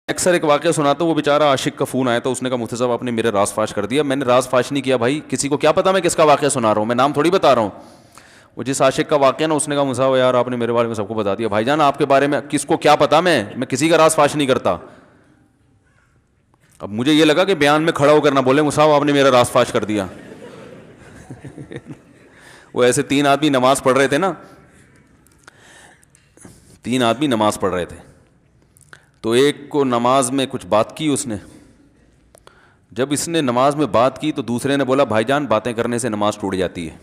اکثر ایک واقعہ سناتا ہوں، وہ بیچارہ عاشق کا فون آیا تو اس نے کہا مفتی صاحب آپ نے میرے راز فاش کر دیا. میں نے راز فاش نہیں کیا بھائی، کسی کو کیا پتا میں کس کا واقعہ سنا رہا ہوں، میں نام تھوڑی بتا رہا ہوں. وہ جس عاشق کا واقعہ نا، اس نے کہا مفتی صاحب یار آپ نے میرے بارے میں سب کو بتا دیا. بھائی جان آپ کے بارے میں کس کو کیا پتا، میں کسی کا راز فاش نہیں کرتا. اب مجھے یہ لگا کہ بیان میں کھڑا ہو کر نہ بولے مفتی صاحب آپ نے میرا راز فاش کر دیا. وہ ایسے تین آدمی نماز پڑھ رہے تھے نا، تین آدمی نماز پڑھ رہے تھے، تو ایک کو نماز میں کچھ بات کی اس نے. جب اس نے نماز میں بات کی تو دوسرے نے بولا بھائی جان باتیں کرنے سے نماز ٹوٹ جاتی ہے،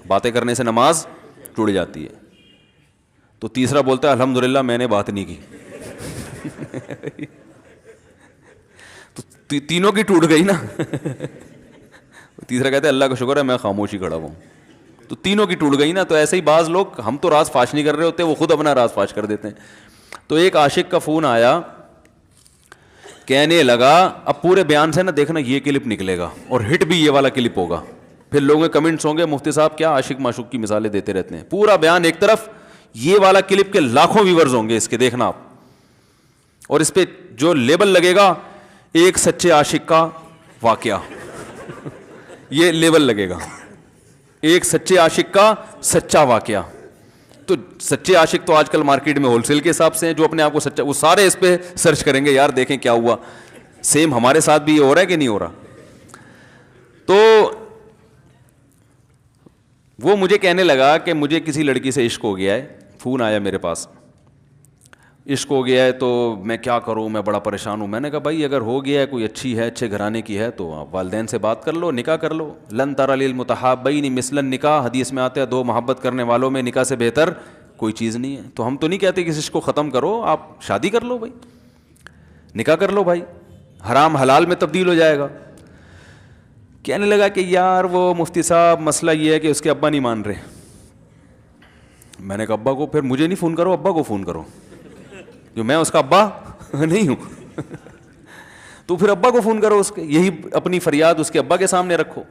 باتیں کرنے سے نماز ٹوٹ جاتی ہے. تو تیسرا بولتا ہے الحمدللہ میں نے بات نہیں کی. تو تینوں کی ٹوٹ گئی نا. تیسرا کہتا ہے اللہ کا شکر ہے میں خاموشی کھڑا ہوں. تو تینوں کی ٹوٹ گئی نا. تو ایسے ہی بعض لوگ، ہم تو راز فاش نہیں کر رہے ہوتے، وہ خود اپنا راز فاش کر دیتے ہیں. تو ایک عاشق کا فون آیا، کہنے لگا اب پورے بیان سے نا دیکھنا یہ کلپ نکلے گا اور ہٹ بھی یہ والا کلپ ہوگا. پھر لوگوں کے کمنٹس ہوں گے مفتی صاحب کیا عاشق معشوق کی مثالیں دیتے رہتے ہیں. پورا بیان ایک طرف، یہ والا کلپ کے لاکھوں ویورز ہوں گے اس کے، دیکھنا آپ. اور اس پہ جو لیبل لگے گا ایک سچے عاشق کا واقعہ، یہ لیبل لگے گا، ایک سچے عاشق کا سچا واقعہ. تو سچے عاشق تو آج کل مارکیٹ میں ہول سیل کے حساب سے ہیں، جو اپنے آپ کو سچا، وہ سارے اس پہ سرچ کریں گے یار دیکھیں کیا ہوا، سیم ہمارے ساتھ بھی یہ ہو رہا ہے کہ نہیں ہو رہا. تو وہ مجھے کہنے لگا کہ مجھے کسی لڑکی سے عشق ہو گیا ہے. فون آیا میرے پاس، عشق ہو گیا ہے تو میں کیا کروں، میں بڑا پریشان ہوں. میں نے کہا بھائی اگر ہو گیا ہے، کوئی اچھی ہے، اچھے گھرانے کی ہے، تو آپ والدین سے بات کر لو، نکاح کر لو. لن تری للمتحابین مثل النکاح، حدیث میں آتا ہے دو محبت کرنے والوں میں نکاح سے بہتر کوئی چیز نہیں ہے. تو ہم تو نہیں کہتے کہ اس عشق کو ختم کرو، آپ شادی کر لو بھائی، نکاح کر لو بھائی، حرام حلال میں تبدیل ہو جائے گا. کہنے لگا کہ یار وہ مفتی صاحب مسئلہ یہ ہے کہ اس کے ابا نہیں مان رہے. میں نے کہا ابا کو، پھر مجھے نہیں فون کرو، ابا کو فون کرو، جو میں اس کا ابا نہیں ہوں. تو پھر ابا کو فون کرو اس کے، یہی اپنی فریاد اس کے ابا کے سامنے رکھو.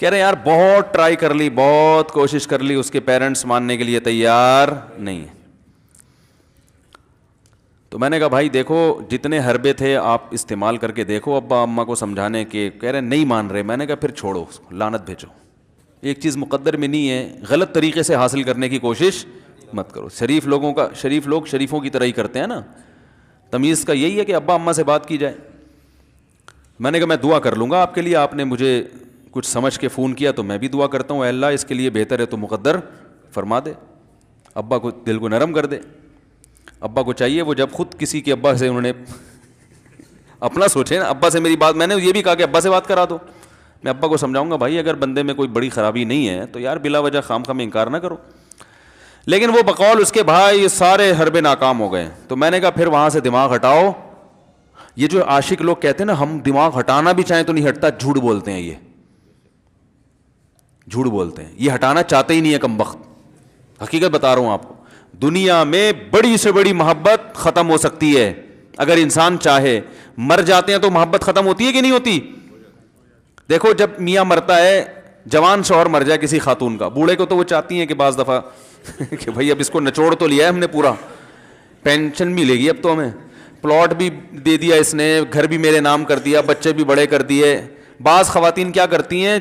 کہہ رہے یار بہت ٹرائی کر لی، بہت کوشش کر لی، اس کے پیرنٹس ماننے کے لیے تیار نہیں. تو میں نے کہا بھائی دیکھو جتنے حربے تھے آپ استعمال کر کے دیکھو ابا اماں کو سمجھانے کے. کہہ رہے نہیں مان رہے. میں نے کہا پھر چھوڑو اس کو، لعنت بھیجو. ایک چیز مقدر میں نہیں ہے، غلط طریقے سے حاصل کرنے کی کوشش مت کرو. شریف لوگوں کا، شریف لوگ شریفوں کی طرح ہی کرتے ہیں نا. تمیز کا یہی ہے کہ ابا اماں سے بات کی جائے. میں نے کہا میں دعا کر لوں گا آپ کے لیے، آپ نے مجھے کچھ سمجھ کے فون کیا تو میں بھی دعا کرتا ہوں، اے اللہ اس کے لیے بہتر ہے تو مقدر فرما دے، ابا کو دل کو نرم کر دے. ابا کو چاہیے وہ جب خود کسی کے ابا سے انہوں نے اپنا سوچے نا، ابا سے میری بات، میں نے یہ بھی کہا کہ ابا سے بات کرا دو. میں ابا کو سمجھاؤں گا بھائی اگر بندے میں کوئی بڑی خرابی نہیں ہے تو یار بلا وجہ خام خام انکار نہ کرو. لیکن وہ بقول اس کے بھائی یہ سارے حربے ناکام ہو گئے. تو میں نے کہا پھر وہاں سے دماغ ہٹاؤ. یہ جو عاشق لوگ کہتے ہیں نا ہم دماغ ہٹانا بھی چاہیں تو نہیں ہٹتا، جھوٹ بولتے ہیں. یہ جھوٹ بولتے ہیں، یہ ہٹانا چاہتے ہی نہیں ہے کمبخت. حقیقت بتا رہا ہوں آپ کو، دنیا میں بڑی سے بڑی محبت ختم ہو سکتی ہے اگر انسان چاہے. مر جاتے ہیں تو محبت ختم ہوتی ہے کہ نہیں ہوتی؟ دیکھو جب میاں مرتا ہے، جوان شوہر مر جائے کسی خاتون کا، بوڑھے کو تو وہ چاہتی ہیں کہ بعض دفعہ کہ بھائی اب اس کو نچوڑ تو لیا ہے ہم نے، پورا پینشن ملے گی اب تو ہمیں، پلاٹ بھی دے دیا اس نے، گھر بھی میرے نام کر دیا، بچے بھی بڑے کر دیے. بعض خواتین کیا کرتی ہیں،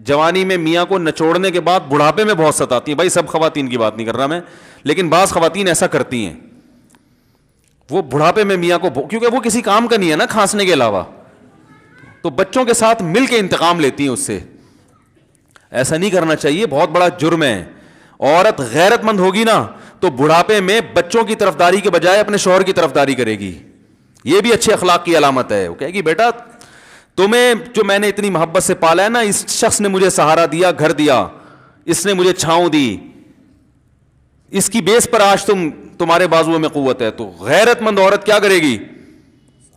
جوانی میں میاں کو نچوڑنے کے بعد بڑھاپے میں بہت ستاتی ہیں. بھائی سب خواتین کی بات نہیں کر رہا میں، لیکن بعض خواتین ایسا کرتی ہیں، وہ بڑھاپے میں میاں کو، کیونکہ وہ کسی کام کا نہیں ہے نا کھانسنے کے علاوہ، تو بچوں کے ساتھ مل کے انتقام لیتی ہیں اس سے. ایسا نہیں کرنا چاہیے، بہت بڑا جرم ہے. عورت غیرت مند ہوگی نا تو بڑھاپے میں بچوں کی طرفداری کے بجائے اپنے شوہر کی طرفداری کرے گی. یہ بھی اچھے اخلاق کی علامت ہے. وہ کہے گی بیٹا تمہیں جو میں نے اتنی محبت سے پالا ہے نا، اس شخص نے مجھے سہارا دیا، گھر دیا، اس نے مجھے چھاؤں دی، اس کی بیس پر آج تمہارے بازوؤں میں قوت ہے. تو غیرت مند عورت کیا کرے گی،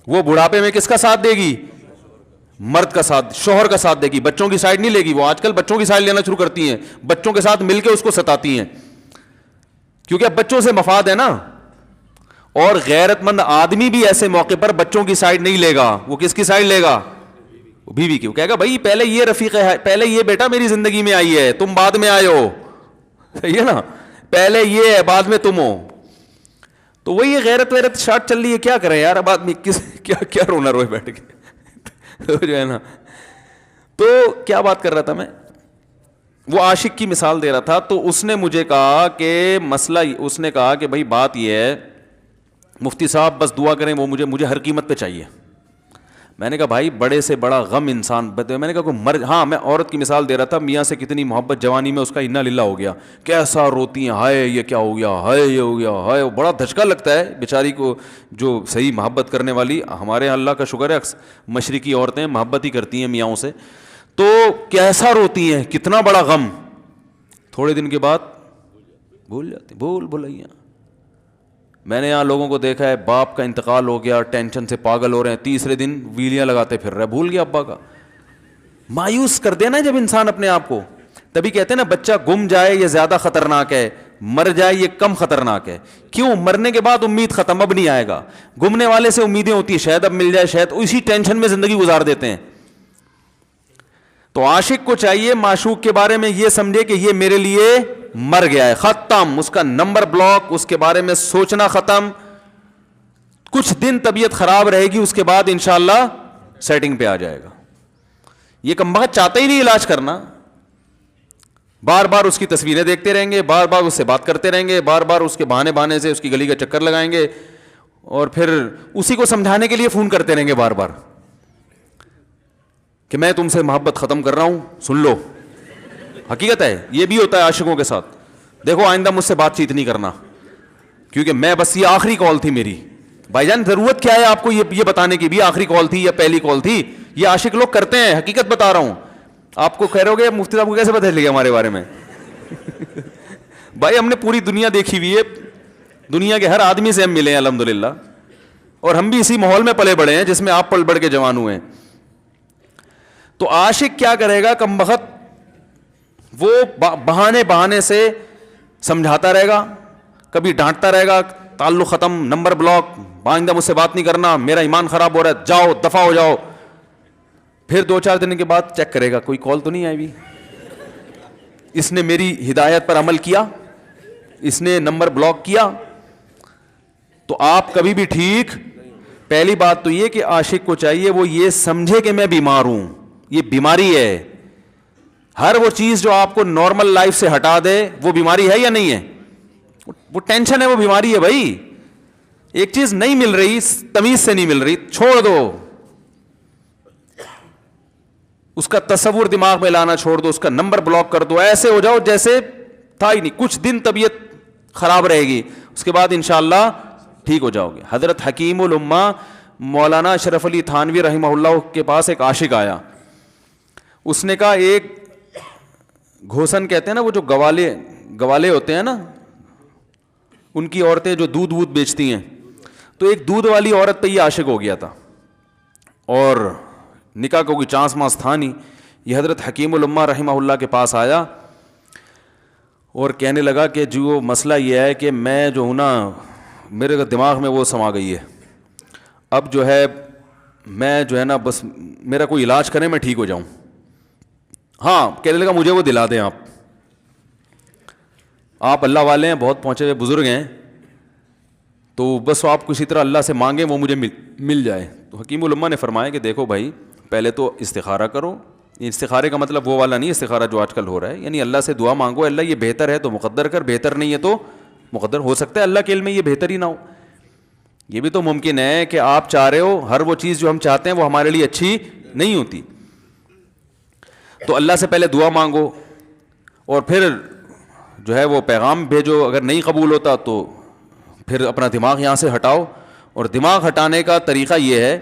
وہ بڑھاپے میں کس کا ساتھ دے گی، مرد کا ساتھ، شوہر کا ساتھ دے گی، بچوں کی سائڈ نہیں لے گی. وہ آج کل بچوں کی سائڈ لینا شروع کرتی ہیں، بچوں کے ساتھ مل کے اس کو ستاتی ہیں، کیونکہ اب بچوں سے مفاد ہے نا. اور غیرت مند آدمی بھی ایسے موقع پر بچوں کی سائڈ نہیں لے گا. وہ کس کی سائڈ لے گا، بیوی کی. وہ کہے گا بھائی پہلے یہ رفیق ہے، پہلے یہ بیٹا میری زندگی میں آئی ہے، تم بعد میں آئے ہو. صحیح ہے نا، پہلے یہ ہے بعد میں تم ہو. تو وہی غیرت ویرت شارٹ چل رہی ہے, کیا کریں یار, اب آدمی کس کیا رونا روئے بیٹھ کے تو جو ہے نا. تو کیا بات کر رہا تھا میں, وہ عاشق کی مثال دے رہا تھا. تو اس نے مجھے کہا کہ مسئلہ, اس نے کہا کہ بھائی بات یہ ہے مفتی صاحب بس دعا کریں, وہ مجھے ہر قیمت پہ چاہیے. میں نے کہا بھائی بڑے سے بڑا غم انسان, میں نے کہا کوئی ہاں میں عورت کی مثال دے رہا تھا, میاں سے کتنی محبت جوانی میں اس کا انا للہ ہو گیا, کیسا روتی ہیں, ہائے یہ کیا ہو گیا, ہائے یہ ہو گیا, ہائے, بڑا دھچکا لگتا ہے بیچاری کو. جو صحیح محبت کرنے والی, ہمارے یہاں اللہ کا شکر ہے مشرقی عورتیں محبت ہی کرتی ہیں میاں سے, تو کیسا روتی ہیں, کتنا بڑا غم. تھوڑے دن کے بعد بھول جاتی, بھلائیاں. میں نے یہاں لوگوں کو دیکھا ہے, باپ کا انتقال ہو گیا, ٹینشن سے پاگل ہو رہے ہیں, تیسرے دن ویلیاں لگاتے پھر رہے, بھول گیا ابا کا. مایوس کر دینا جب انسان اپنے آپ کو. تبھی کہتے ہیں نا بچہ گم جائے یہ زیادہ خطرناک ہے, مر جائے یہ کم خطرناک ہے. کیوں؟ مرنے کے بعد امید ختم, اب نہیں آئے گا. گمنے والے سے امیدیں ہوتی ہیں شاید اب مل جائے, شاید اسی ٹینشن میں زندگی گزار دیتے ہیں. تو عاشق کو چاہیے معشوق کے بارے میں یہ سمجھے کہ یہ میرے لیے مر گیا ہے, ختم, اس کا نمبر بلاک, اس کے بارے میں سوچنا ختم. کچھ دن طبیعت خراب رہے گی, اس کے بعد انشاءاللہ سیٹنگ پہ آ جائے گا. یہ کمبخت چاہتا ہی نہیں علاج کرنا, بار بار اس کی تصویریں دیکھتے رہیں گے, بار بار اس سے بات کرتے رہیں گے, بار بار اس کے بہانے سے اس کی گلی کا چکر لگائیں گے, اور پھر اسی کو سمجھانے کے لیے فون کرتے رہیں گے بار بار کہ میں تم سے محبت ختم کر رہا ہوں, سن لو. حقیقت ہے, یہ بھی ہوتا ہے عاشقوں کے ساتھ. دیکھو آئندہ مجھ سے بات چیت نہیں کرنا, کیونکہ میں بس یہ آخری کال تھی میری. بھائی جان ضرورت کیا ہے آپ کو یہ بتانے کی بھی آخری کال تھی یا پہلی کال تھی؟ یہ عاشق لوگ کرتے ہیں, حقیقت بتا رہا ہوں. آپ کو کہہ رہے ہو گے مفتی صاحب کو کیسے پتہ چل گیا ہمارے بارے میں؟ بھائی ہم نے پوری دنیا دیکھی ہوئی ہے, دنیا کے ہر آدمی سے ہم ملے ہیں الحمدللہ, اور ہم بھی اسی ماحول میں پلے بڑے ہیں جس میں آپ پل بڑھ کے جوان ہوئے ہیں. تو عاشق کیا کرے گا کمبخت, وہ بہانے سے سمجھاتا رہے گا, کبھی ڈانٹتا رہے گا, تعلق ختم, نمبر بلاک, آئندہ مجھ سے بات نہیں کرنا, میرا ایمان خراب ہو رہا ہے, جاؤ دفع ہو جاؤ. پھر 2-4 دن کے بعد چیک کرے گا کوئی کال تو نہیں آئی بھی, اس نے میری ہدایت پر عمل کیا, اس نے نمبر بلاک کیا. تو آپ کبھی بھی ٹھیک. پہلی بات تو یہ کہ عاشق کو چاہیے وہ یہ سمجھے کہ میں بیمار ہوں, یہ بیماری ہے. ہر وہ چیز جو آپ کو نارمل لائف سے ہٹا دے وہ بیماری ہے یا نہیں ہے؟ وہ ٹینشن ہے, وہ بیماری ہے بھائی. ایک چیز نہیں مل رہی, تمیز سے نہیں مل رہی, چھوڑ دو, اس کا تصور دماغ میں لانا چھوڑ دو, اس کا نمبر بلاک کر دو, ایسے ہو جاؤ جیسے تھا ہی نہیں. کچھ دن طبیعت خراب رہے گی, اس کے بعد انشاءاللہ ٹھیک ہو جاؤ گے. حضرت حکیم الامہ مولانا اشرف علی تھانوی رحمہ اللہ کے پاس ایک عاشق آیا. اس نے کہا ایک گھوسن کہتے ہیں نا, وہ جو گوالے ہوتے ہیں نا, ان کی عورتیں جو دودھ وودھ بیچتی ہیں, تو ایک دودھ والی عورت پہ یہ عاشق ہو گیا تھا, اور نکاح کو کوئی چانس مانس تھا نہیں. یہ حضرت حکیم الامہ رحمہ اللہ کے پاس آیا اور کہنے لگا کہ جو مسئلہ یہ ہے کہ میں جو ہوں نا, میرے دماغ میں وہ سما گئی ہے, اب جو ہے میں جو ہے نا بس میرا کوئی علاج کریں میں ٹھیک ہو جاؤں. ہاں, کہنے لگا مجھے وہ دلا دیں آپ اللہ والے ہیں, بہت پہنچے ہوئے بزرگ ہیں, تو بس آپ کسی طرح اللہ سے مانگیں وہ مجھے مل جائے. تو حکیم الامہ نے فرمایا کہ دیکھو بھائی, پہلے تو استخارہ کرو. استخارے کا مطلب وہ والا نہیں استخارہ جو آج کل ہو رہا ہے, یعنی اللہ سے دعا مانگو, اللہ یہ بہتر ہے تو مقدر کر, بہتر نہیں ہے تو مقدر. ہو سکتا ہے اللہ کے علم میں یہ بہتر ہی نہ ہو, یہ بھی تو ممکن ہے کہ آپ چاہ رہے ہو ہر وہ چیز جو ہم چاہتے ہیں وہ ہمارے لیے اچھی نہیں ہوتی. تو اللہ سے پہلے دعا مانگو, اور پھر جو ہے وہ پیغام بھیجو. اگر نہیں قبول ہوتا تو پھر اپنا دماغ یہاں سے ہٹاؤ. اور دماغ ہٹانے کا طریقہ یہ ہے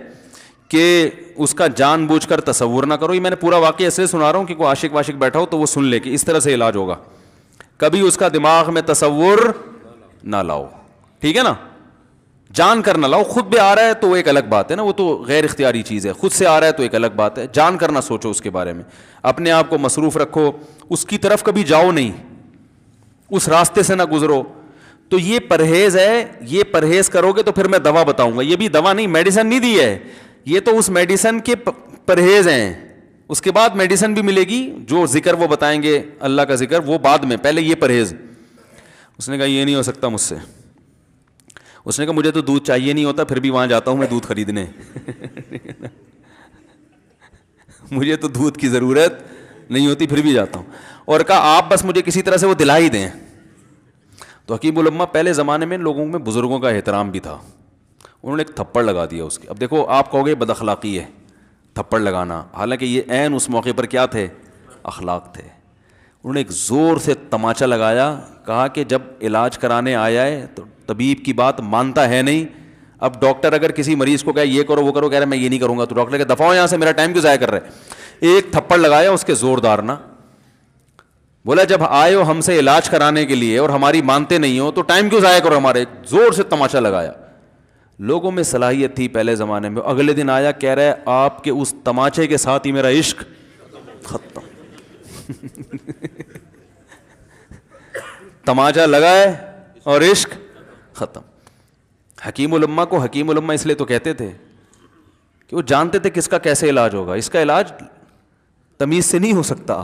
کہ اس کا جان بوجھ کر تصور نہ کرو. یہ میں نے پورا واقعہ اس لیے سنا رہا ہوں کہ کوئی عاشق واشق بیٹھا ہو تو وہ سن لے کہ اس طرح سے علاج ہوگا. کبھی اس کا دماغ میں تصور نہ لاؤ, ٹھیک ہے نا, جان کر نہ لاؤ. خود بھی آ رہا ہے تو ایک الگ بات ہے نا, وہ تو غیر اختیاری چیز ہے. خود سے آ رہا ہے تو ایک الگ بات ہے, جان کر نہ سوچو اس کے بارے میں, اپنے آپ کو مصروف رکھو, اس کی طرف کبھی جاؤ نہیں, اس راستے سے نہ گزرو. تو یہ پرہیز ہے, یہ پرہیز کرو گے تو پھر میں دوا بتاؤں گا. یہ بھی دوا نہیں, میڈیسن نہیں دی ہے, یہ تو اس میڈیسن کے پرہیز ہیں. اس کے بعد میڈیسن بھی ملے گی, جو ذکر وہ بتائیں گے اللہ کا ذکر وہ بعد میں, پہلے یہ پرہیز. اس نے کہا یہ نہیں ہو سکتا مجھ سے. اس نے کہا مجھے تو دودھ چاہیے نہیں ہوتا, پھر بھی وہاں جاتا ہوں میں دودھ خریدنے. مجھے تو دودھ کی ضرورت نہیں ہوتی پھر بھی جاتا ہوں. اور کہا آپ بس مجھے کسی طرح سے وہ دلا ہی دیں. تو حکیم الامہ پہلے زمانے میں لوگوں میں بزرگوں کا احترام بھی تھا, انہوں نے ایک تھپڑ لگا دیا اس کے. اب دیکھو آپ کہو گے بد اخلاقی ہے تھپڑ لگانا, حالانکہ یہ عین اس موقع پر کیا تھے, اخلاق تھے. انہوں نے ایک زور سے تماچا لگایا, کہا کہ جب علاج کرانے آیا ہے تو طبیب کی بات مانتا ہے نہیں. اب ڈاکٹر اگر کسی مریض کو کہے یہ کرو وہ کرو, کہہ رہے میں یہ نہیں کروں گا, تو ڈاکٹر کہ دفعہ یہاں سے, میرا ٹائم کیوں ضائع کر رہے. ایک تھپڑ لگایا اس کے زوردار نا, بولا جب آئے ہو ہم سے علاج کرانے کے لیے اور ہماری مانتے نہیں ہو تو ٹائم کیوں ضائع کرو ہمارے. زور سے تماچا لگایا. لوگوں میں صلاحیت تھی پہلے زمانے میں. اگلے دن آیا کہہ رہا ہے آپ کے اس تماچے کے ساتھ ہی میرا عشق ختم. تماچا لگا ہے اور عشق ختم. حکیم الامہ کو حکیم الامہ اس لیے تو کہتے تھے کہ وہ جانتے تھے کس کا کیسے علاج ہوگا. اس کا علاج تمیز سے نہیں ہو سکتا.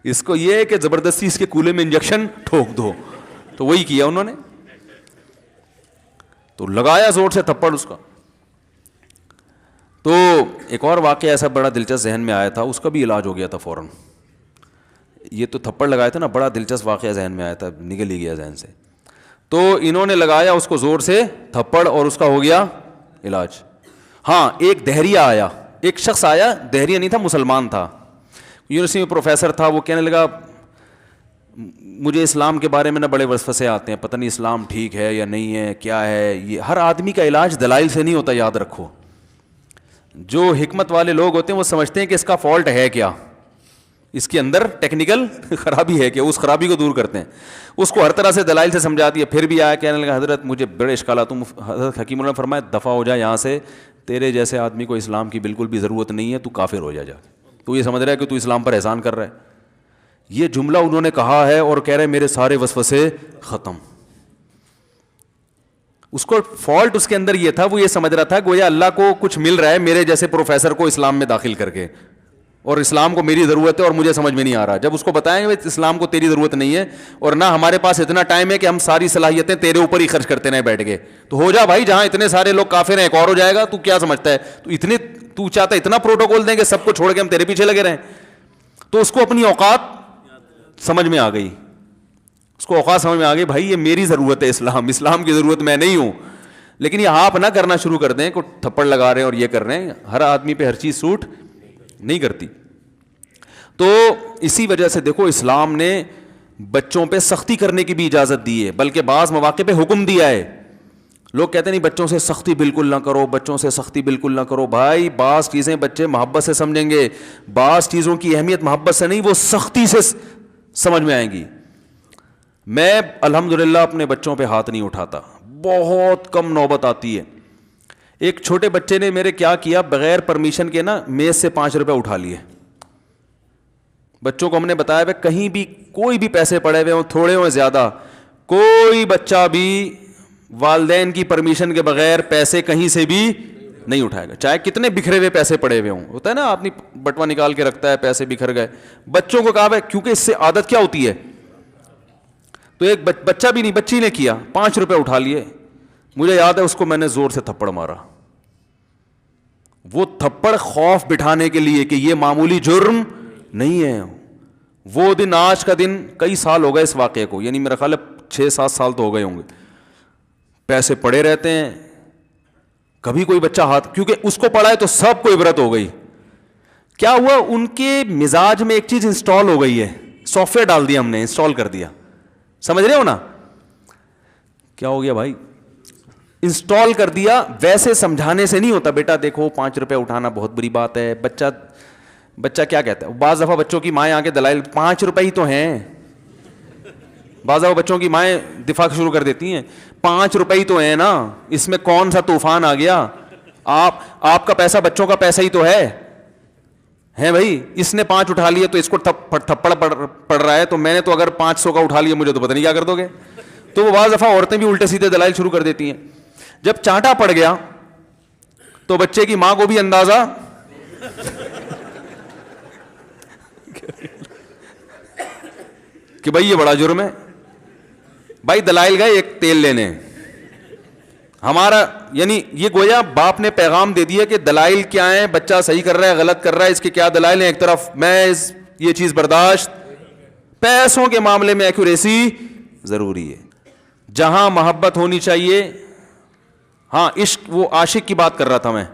اس کو یہ ہے کہ زبردستی اس کے کولے میں انجیکشن ٹھوک دو, تو وہی کیا انہوں نے. تو لگایا زور سے تھپڑ اس کا. تو ایک اور واقعہ ایسا بڑا دلچسپ ذہن میں آیا تھا, اس کا بھی علاج ہو گیا تھا فوراً. یہ تو تھپڑ لگایا تھا نا, بڑا دلچسپ واقعہ ذہن میں آیا تھا, نکل ہی گیا ذہن سے. تو انہوں نے لگایا اس کو زور سے تھپڑ اور اس کا ہو گیا علاج. ہاں ایک دہریہ آیا, ایک شخص آیا, دہریہ نہیں تھا مسلمان تھا, یونیورسٹی میں پروفیسر تھا. وہ کہنے لگا مجھے اسلام کے بارے میں نہ بڑے وسوسے آتے ہیں, پتہ نہیں اسلام ٹھیک ہے یا نہیں ہے, کیا ہے یہ. ہر آدمی کا علاج دلائل سے نہیں ہوتا, یاد رکھو. جو حکمت والے لوگ ہوتے ہیں وہ سمجھتے ہیں کہ اس کا فالٹ ہے کیا, اس کے اندر ٹیکنیکل خرابی ہے کہ اس خرابی کو دور کرتے ہیں. اس کو ہر طرح سے دلائل سے سمجھا دیا. پھر بھی آیا کہنے لگا حضرت مجھے بڑے اشکالات. حضرت حکیم اللہ نے فرمایا دفع ہو جا یہاں سے, تیرے جیسے آدمی کو اسلام کی بالکل بھی ضرورت نہیں ہے, تو کافر ہو جا. تو یہ سمجھ رہا ہے کہ تو اسلام پر احسان کر رہا ہے. یہ جملہ انہوں نے کہا ہے اور کہہ رہے میرے سارے وسوسے ختم. اس کو فالٹ اس کے اندر یہ تھا, وہ یہ سمجھ رہا تھا گویا اللہ کو کچھ مل رہا ہے میرے جیسے پروفیسر کو اسلام میں داخل کر کے, اور اسلام کو میری ضرورت ہے اور مجھے سمجھ میں نہیں آ رہا. جب اس کو بتائیں گے اسلام کو تیری ضرورت نہیں ہے اور نہ ہمارے پاس اتنا ٹائم ہے کہ ہم ساری صلاحیتیں تیرے اوپر ہی خرچ کرتے رہیں بیٹھ کے, تو ہو جا بھائی, جہاں اتنے سارے لوگ کافر ہیں ایک اور ہو جائے گا. تو کیا سمجھتا ہے, تو چاہتا ہے اتنا پروٹوکول دیں کہ سب کو چھوڑ کے ہم تیرے پیچھے لگے رہیں. تو اس کو اپنی اوقات سمجھ میں آ گئی, اس کو اوقات سمجھ میں آ گئی, بھائی یہ میری ضرورت ہے اسلام کی ضرورت میں نہیں ہوں. لیکن یہ آپ نہ کرنا شروع کر دیں کہ تھپڑ لگا رہے ہیں اور یہ کر رہے ہیں. ہر آدمی پہ ہر چیز سوٹ نہیں کرتی. تو اسی وجہ سے دیکھو اسلام نے بچوں پہ سختی کرنے کی بھی اجازت دی ہے, بلکہ بعض مواقع پہ حکم دیا ہے. لوگ کہتے نہیں بچوں سے سختی بالکل نہ کرو, بچوں سے سختی بالکل نہ کرو. بھائی بعض چیزیں بچے محبت سے سمجھیں گے, بعض چیزوں کی اہمیت محبت سے نہیں, وہ سختی سے سمجھ میں آئیں گی. میں الحمدللہ اپنے بچوں پہ ہاتھ نہیں اٹھاتا, بہت کم نوبت آتی ہے. ایک چھوٹے بچے نے میرے کیا کیا, بغیر پرمیشن کے نا میز سے 5 روپے اٹھا لیے. بچوں کو ہم نے بتایا کہیں بھی کوئی بھی پیسے پڑے ہوئے ہوں, تھوڑے ہوں زیادہ, کوئی بچہ بھی والدین کی پرمیشن کے بغیر پیسے کہیں سے بھی نہیں اٹھائے گا, چاہے کتنے بکھرے ہوئے پیسے پڑے ہوئے ہوں. ہوتا ہے نا آدمی بٹوا نکال کے رکھتا ہے, پیسے بکھر گئے. بچوں کو کہا ہے کیونکہ اس سے عادت کیا ہوتی ہے. تو ایک بچہ بھی نہیں, بچی نے کیا, 5 روپے اٹھا لیے. مجھے یاد ہے اس کو میں نے زور سے تھپڑ مارا. وہ تھپڑ خوف بٹھانے کے لیے کہ یہ معمولی جرم نہیں ہے. وہ دن, آج کا دن کئی سال ہو گئے اس واقعے کو, یعنی میرا خیال ہے 6-7 سال تو ہو گئے ہوں گے. پیسے پڑے رہتے ہیں, کبھی کوئی بچہ ہاتھ, کیونکہ اس کو پڑا ہے تو سب کو عبرت ہو گئی. کیا ہوا, ان کے مزاج میں ایک چیز انسٹال ہو گئی ہے, سافٹ ویئر ڈال دیا ہم نے, انسٹال کر دیا. سمجھ رہے ہو نا کیا ہو گیا بھائی, انسٹال کر دیا. ویسے سمجھانے سے نہیں ہوتا, بیٹا دیکھو 5 روپے اٹھانا بہت بری بات ہے. بچہ کیا کہتا ہے, بعض دفعہ بچوں کی مائیں آ کے دلائل 5 روپے ہی تو ہیں, بعض دفعہ بچوں کی مائیں دفاع شروع کر دیتی ہیں, 5 روپے ہی تو ہیں نا, اس میں کون سا طوفان آ گیا. آپ کا پیسہ بچوں کا پیسہ ہی تو ہے بھائی. اس نے 5 اٹھا لیے تو اس کو تھپڑ پڑ رہا ہے, تو میں نے تو اگر 500 کا اٹھا لیا مجھے تو پتہ نہیں کیا کر دو گے. تو وہ بعض دفعہ عورتیں بھی الٹے سیدھے دلائل شروع کر دیتی ہیں. جب چانٹا پڑ گیا تو بچے کی ماں کو بھی اندازہ کہ بھائی یہ بڑا جرم ہے, بھائی دلائل گئے ایک تیل لینے, ہمارا یعنی یہ گویا باپ نے پیغام دے دیا کہ دلائل کیا ہیں, بچہ صحیح کر رہا ہے غلط کر رہا ہے, اس کے کیا دلائل ہیں, ایک طرف محض یہ چیز برداشت, پیسوں کے معاملے میں ایکوریسی ضروری ہے. جہاں محبت ہونی چاہیے, ہاں عشق, وہ عاشق کی بات کر رہا تھا میں,